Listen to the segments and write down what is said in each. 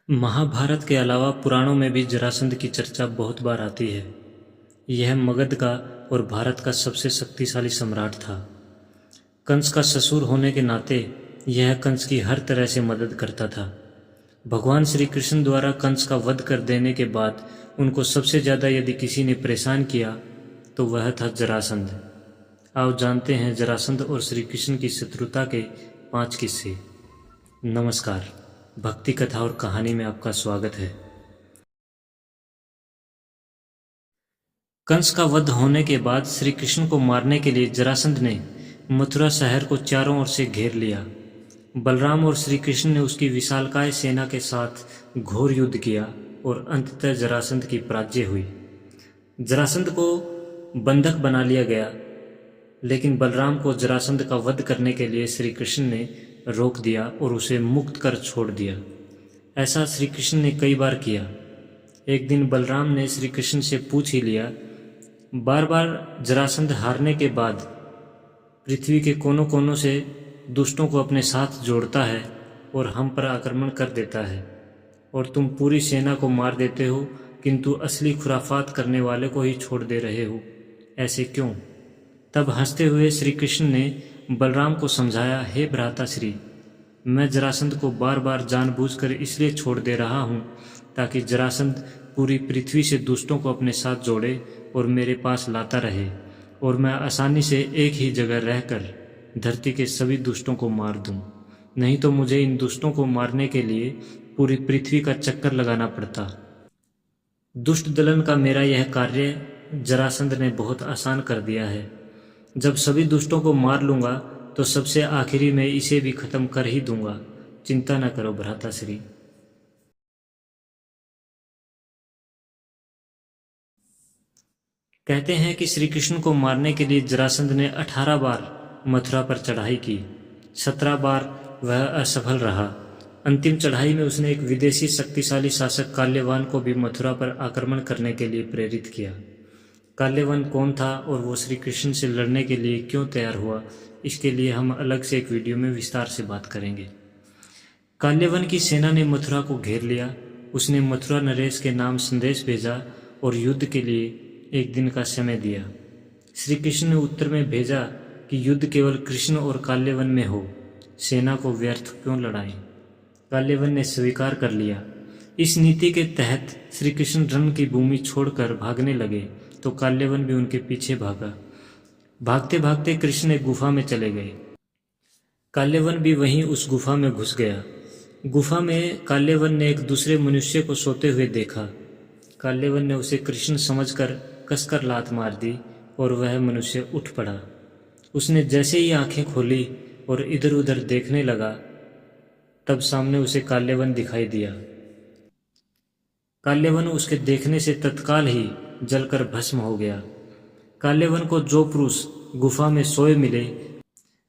महाभारत के अलावा पुराणों में भी जरासंध की चर्चा बहुत बार आती है। यह मगध का और भारत का सबसे शक्तिशाली सम्राट था। कंस का ससुर होने के नाते यह कंस की हर तरह से मदद करता था। भगवान श्री कृष्ण द्वारा कंस का वध कर देने के बाद उनको सबसे ज़्यादा यदि किसी ने परेशान किया तो वह था जरासंध। आओ जानते हैं जरासंध और श्री कृष्ण की शत्रुता के 5 किस्से। नमस्कार, भक्ति कथा और कहानी में आपका स्वागत है। कंस का वध होने के बाद श्री कृष्ण को मारने के लिए जरासंध ने मथुरा शहर को चारों ओर से घेर लिया। बलराम और श्री कृष्ण ने उसकी विशालकाय सेना के साथ घोर युद्ध किया और अंततः जरासंध की पराजय हुई। जरासंध को बंधक बना लिया गया, लेकिन बलराम को जरासंध का वध करने के लिए श्री कृष्ण ने रोक दिया और उसे मुक्त कर छोड़ दिया। ऐसा श्री कृष्ण ने कई बार किया। एक दिन बलराम ने श्री कृष्ण से पूछ ही लिया, बार बार जरासंध हारने के बाद पृथ्वी के कोनों कोनों से दुष्टों को अपने साथ जोड़ता है और हम पर आक्रमण कर देता है, और तुम पूरी सेना को मार देते हो, किंतु असली खुराफात करने वाले को ही छोड़ दे रहे हो, ऐसे क्यों? तब हंसते हुए श्री कृष्ण ने बलराम को समझाया, हे भ्राताश्री, मैं जरासंध को बार बार जानबूझकर इसलिए छोड़ दे रहा हूँ ताकि जरासंध पूरी पृथ्वी से दुष्टों को अपने साथ जोड़े और मेरे पास लाता रहे, और मैं आसानी से एक ही जगह रहकर धरती के सभी दुष्टों को मार दूं। नहीं तो मुझे इन दुष्टों को मारने के लिए पूरी पृथ्वी का चक्कर लगाना पड़ता। दुष्ट दलन का मेरा यह कार्य जरासंध ने बहुत आसान कर दिया है। जब सभी दुष्टों को मार लूंगा तो सबसे आखिरी में इसे भी खत्म कर ही दूंगा। चिंता न करो भ्राताश्री। कहते हैं कि श्री कृष्ण को मारने के लिए जरासंध ने 18 बार मथुरा पर चढ़ाई की। 17 बार वह असफल रहा। अंतिम चढ़ाई में उसने एक विदेशी शक्तिशाली शासक काल्यवान को भी मथुरा पर आक्रमण करने के लिए प्रेरित किया। काल्यवन कौन था और वो श्री कृष्ण से लड़ने के लिए क्यों तैयार हुआ, इसके लिए हम अलग से एक वीडियो में विस्तार से बात करेंगे। काल्यवन की सेना ने मथुरा को घेर लिया। उसने मथुरा नरेश के नाम संदेश भेजा और युद्ध के लिए एक दिन का समय दिया। श्री कृष्ण ने उत्तर में भेजा कि युद्ध केवल कृष्ण और काल्यवन में हो, सेना को व्यर्थ क्यों लड़ाएं। काल्यवन ने स्वीकार कर लिया। इस नीति के तहत श्री कृष्ण रण की भूमि छोड़कर भागने लगे तो काल्यवन भी उनके पीछे भागा। भागते भागते कृष्ण एक गुफा में चले गए। काल्यवन भी वहीं उस गुफा में घुस गया। गुफा में काल्यवन ने एक दूसरे मनुष्य को सोते हुए देखा। काल्यवन ने उसे कृष्ण समझकर कसकर लात मार दी और वह मनुष्य उठ पड़ा। उसने जैसे ही आंखें खोली और इधर उधर देखने लगा, तब सामने उसे काल्यवन दिखाई दिया। काल्यवन उसके देखने से तत्काल ही जलकर भस्म हो गया। काल्यवन को जो पुरुष गुफा में सोए मिले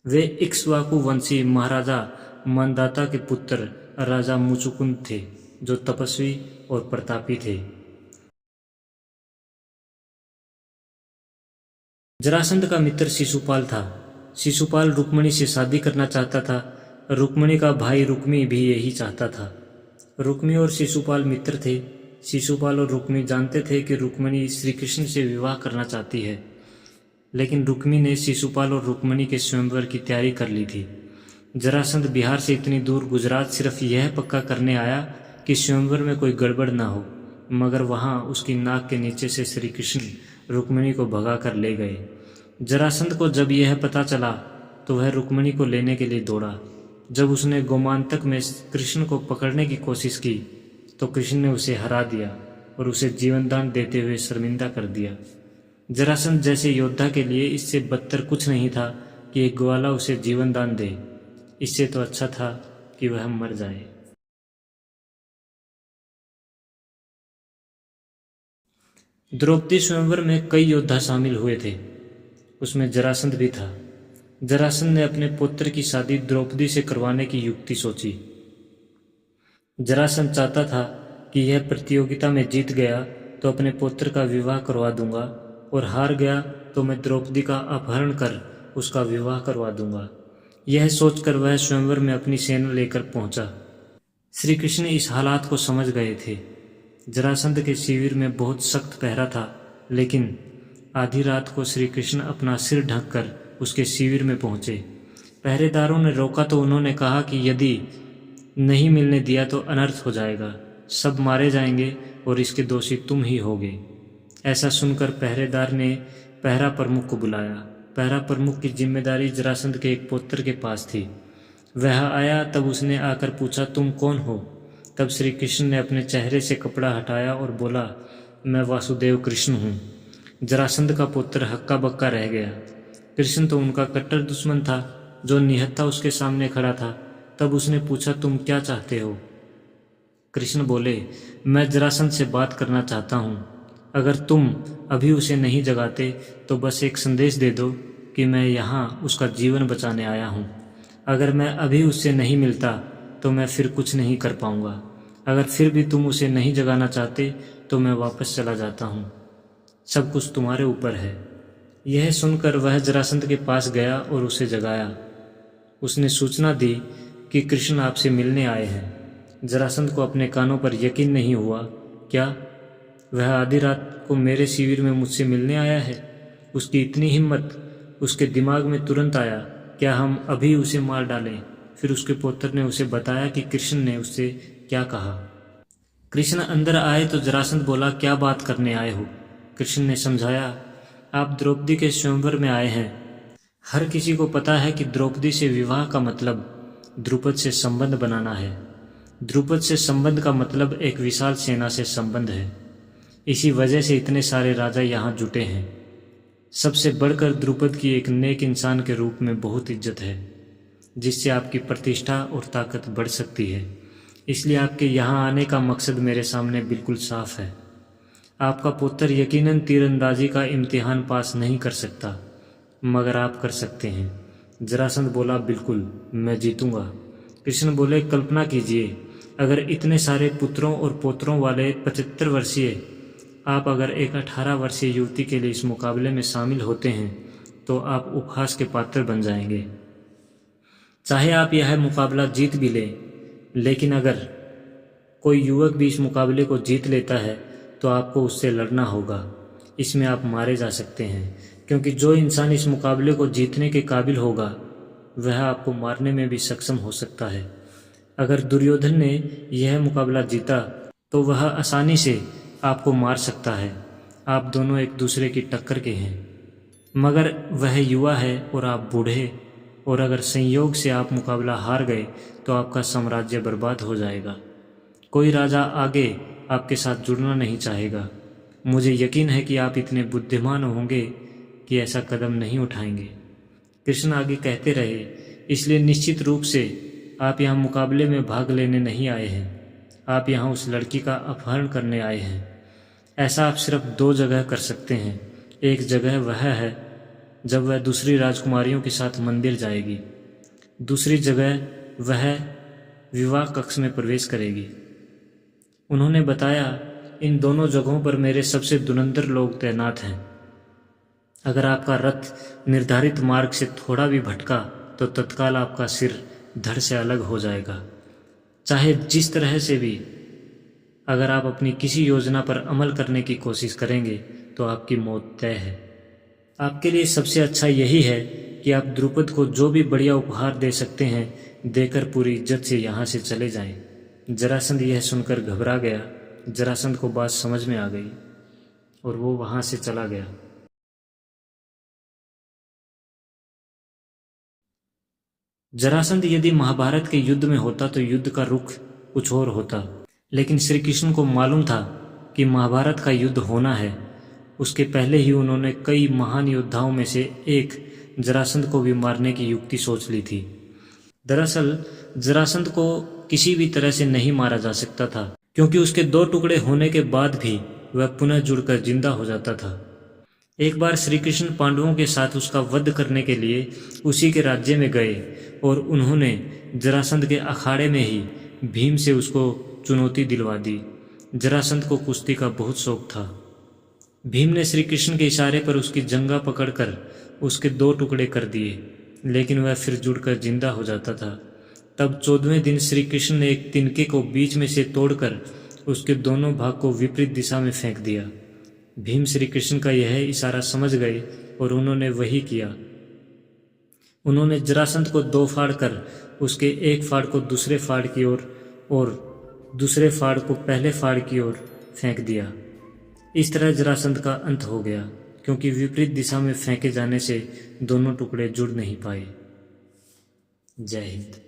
वे इक्ष्वाकु वंशी महाराजा मंदाता के पुत्र राजा मुचुकुंद थे, जो तपस्वी और प्रतापी थे। जरासंध का मित्र शिशुपाल था। शिशुपाल रुक्मिणी से शादी करना चाहता था। रुक्मिणी का भाई रुक्मी भी यही चाहता था। रुक्मी और शिशुपाल मित्र थे। शिशुपाल और रुक्मी जानते थे कि रुक्मिणी श्री कृष्ण से विवाह करना चाहती है, लेकिन रुक्मी ने शिशुपाल और रुक्मिणी के स्वयंवर की तैयारी कर ली थी। जरासंध बिहार से इतनी दूर गुजरात सिर्फ यह पक्का करने आया कि स्वयंवर में कोई गड़बड़ ना हो, मगर वहां उसकी नाक के नीचे से श्री कृष्ण रुक्मिणी को भगा कर ले गए। जरासंध को जब यह पता चला तो वह रुक्मिणी को लेने के लिए दौड़ा। जब उसने गोमांतक में कृष्ण को पकड़ने की कोशिश की तो कृष्ण ने उसे हरा दिया और उसे जीवनदान देते हुए शर्मिंदा कर दिया। जरासंध जैसे योद्धा के लिए इससे बदतर कुछ नहीं था कि एक ग्वाला उसे जीवनदान दे। इससे तो अच्छा था कि वह मर जाए। द्रौपदी स्वयंवर में कई योद्धा शामिल हुए थे, उसमें जरासंध भी था। जरासंध ने अपने पुत्र की शादी द्रौपदी से करवाने की युक्ति सोची। जरासंध चाहता था कि यह प्रतियोगिता में जीत गया तो अपने पुत्र का विवाह करवा दूंगा, और हार गया तो मैं द्रौपदी का अपहरण कर उसका विवाह करवा दूंगा। यह सोचकर वह स्वयंवर में अपनी सेना लेकर पहुंचा। श्री कृष्ण इस हालात को समझ गए थे। जरासंध के शिविर में बहुत सख्त पहरा था, लेकिन आधी रात को श्री कृष्ण अपना सिर ढककर उसके शिविर में पहुंचे। पहरेदारों ने रोका तो उन्होंने कहा कि यदि नहीं मिलने दिया तो अनर्थ हो जाएगा, सब मारे जाएंगे और इसके दोषी तुम ही होगे। ऐसा सुनकर पहरेदार ने पहरा प्रमुख को बुलाया। पहरा प्रमुख की जिम्मेदारी जरासंध के एक पुत्र के पास थी। वह आया तब उसने आकर पूछा, तुम कौन हो? तब श्री कृष्ण ने अपने चेहरे से कपड़ा हटाया और बोला, मैं वासुदेव कृष्ण हूँ। जरासंध का पुत्र हक्का बक्का रह गया। कृष्ण तो उनका कट्टर दुश्मन था, जो निहत्था उसके सामने खड़ा था। तब उसने पूछा, तुम क्या चाहते हो? कृष्ण बोले, मैं जरासंध से बात करना चाहता हूँ। अगर तुम अभी उसे नहीं जगाते तो बस एक संदेश दे दो कि मैं यहाँ उसका जीवन बचाने आया हूँ। अगर मैं अभी उससे नहीं मिलता तो मैं फिर कुछ नहीं कर पाऊँगा। अगर फिर भी तुम उसे नहीं जगाना चाहते तो मैं वापस चला जाता हूँ। सब कुछ तुम्हारे ऊपर है। यह सुनकर वह जरासंध के पास गया और उसे जगाया। उसने सूचना दी कि कृष्ण आपसे मिलने आए हैं। जरासंध को अपने कानों पर यकीन नहीं हुआ। क्या वह आधी रात को मेरे शिविर में मुझसे मिलने आया है? उसकी इतनी हिम्मत! उसके दिमाग में तुरंत आया, क्या हम अभी उसे मार डालें? फिर उसके पुत्र ने उसे बताया कि कृष्ण ने उससे क्या कहा। कृष्ण अंदर आए तो जरासंध बोला, क्या बात करने आए हो? कृष्ण ने समझाया, आप द्रौपदी के स्वयंवर में आए हैं। हर किसी को पता है कि द्रौपदी से विवाह का मतलब द्रुपद से संबंध बनाना है। द्रुपद से संबंध का मतलब एक विशाल सेना से संबंध है। इसी वजह से इतने सारे राजा यहाँ जुटे हैं। सबसे बढ़कर द्रुपद की एक नेक इंसान के रूप में बहुत इज्जत है, जिससे आपकी प्रतिष्ठा और ताकत बढ़ सकती है। इसलिए आपके यहाँ आने का मकसद मेरे सामने बिल्कुल साफ है। आपका पुत्र यकीनन तीरंदाजी का इम्तिहान पास नहीं कर सकता, मगर आप कर सकते हैं। जरासंध बोला, बिल्कुल, मैं जीतूंगा। कृष्ण बोले, कल्पना कीजिए, अगर इतने सारे पुत्रों और पोत्रों वाले 75 वर्षीय आप अगर एक 18 वर्षीय युवती के लिए इस मुकाबले में शामिल होते हैं तो आप उपहास के पात्र बन जाएंगे। चाहे आप यह मुकाबला जीत भी लें, लेकिन अगर कोई युवक भी इस मुकाबले को जीत लेता है तो आपको उससे लड़ना होगा। इसमें आप मारे जा सकते हैं, क्योंकि जो इंसान इस मुकाबले को जीतने के काबिल होगा वह आपको मारने में भी सक्षम हो सकता है। अगर दुर्योधन ने यह मुकाबला जीता तो वह आसानी से आपको मार सकता है। आप दोनों एक दूसरे की टक्कर के हैं, मगर वह युवा है और आप बूढ़े, और अगर संयोग से आप मुकाबला हार गए तो आपका साम्राज्य बर्बाद हो जाएगा। कोई राजा आगे आपके साथ जुड़ना नहीं चाहेगा। मुझे यकीन है कि आप इतने बुद्धिमान होंगे कि ऐसा कदम नहीं उठाएंगे। कृष्ण आगे कहते रहे, इसलिए निश्चित रूप से आप यहाँ मुकाबले में भाग लेने नहीं आए हैं। आप यहाँ उस लड़की का अपहरण करने आए हैं। ऐसा आप सिर्फ 2 जगह कर सकते हैं। एक जगह वह है जब वह दूसरी राजकुमारियों के साथ मंदिर जाएगी। दूसरी जगह वह विवाह कक्ष में प्रवेश करेगी। उन्होंने बताया, इन दोनों जगहों पर मेरे सबसे धुरंधर लोग तैनात हैं। अगर आपका रथ निर्धारित मार्ग से थोड़ा भी भटका तो तत्काल आपका सिर धड़ से अलग हो जाएगा। चाहे जिस तरह से भी, अगर आप अपनी किसी योजना पर अमल करने की कोशिश करेंगे तो आपकी मौत तय है। आपके लिए सबसे अच्छा यही है कि आप द्रुपद को जो भी बढ़िया उपहार दे सकते हैं देकर पूरी इज्जत से यहाँ से चले जाएं। जरासंध यह सुनकर घबरा गया। जरासंध को बात समझ में आ गई और वो वहाँ से चला गया। जरासंध यदि महाभारत के युद्ध में होता तो युद्ध का रुख कुछ और होता, लेकिन श्री कृष्ण को मालूम था कि महाभारत का युद्ध होना है। उसके पहले ही उन्होंने कई महान योद्धाओं में से एक जरासंध को भी मारने की युक्ति सोच ली थी। दरअसल जरासंध को किसी भी तरह से नहीं मारा जा सकता था, क्योंकि उसके 2 टुकड़े होने के बाद भी वह पुनः जुड़कर जिंदा हो जाता था। एक बार श्री कृष्ण पांडवों के साथ उसका वध करने के लिए उसी के राज्य में गए और उन्होंने जरासंध के अखाड़े में ही भीम से उसको चुनौती दिलवा दी। जरासंध को कुश्ती का बहुत शौक था। भीम ने श्री कृष्ण के इशारे पर उसकी जंगा पकड़कर उसके 2 टुकड़े कर दिए, लेकिन वह फिर जुड़कर जिंदा हो जाता था। तब 14वें दिन श्री कृष्ण ने एक तिनके को बीच में से तोड़कर उसके दोनों भाग को विपरीत दिशा में फेंक दिया। भीम श्री कृष्ण का यह इशारा समझ गए और उन्होंने वही किया। उन्होंने जरासंध को दो फाड़ कर उसके एक फाड़ को दूसरे फाड़ की ओर और दूसरे फाड़ को पहले फाड़ की ओर फेंक दिया। इस तरह जरासंध का अंत हो गया, क्योंकि विपरीत दिशा में फेंके जाने से दोनों टुकड़े जुड़ नहीं पाए। जय हिंद।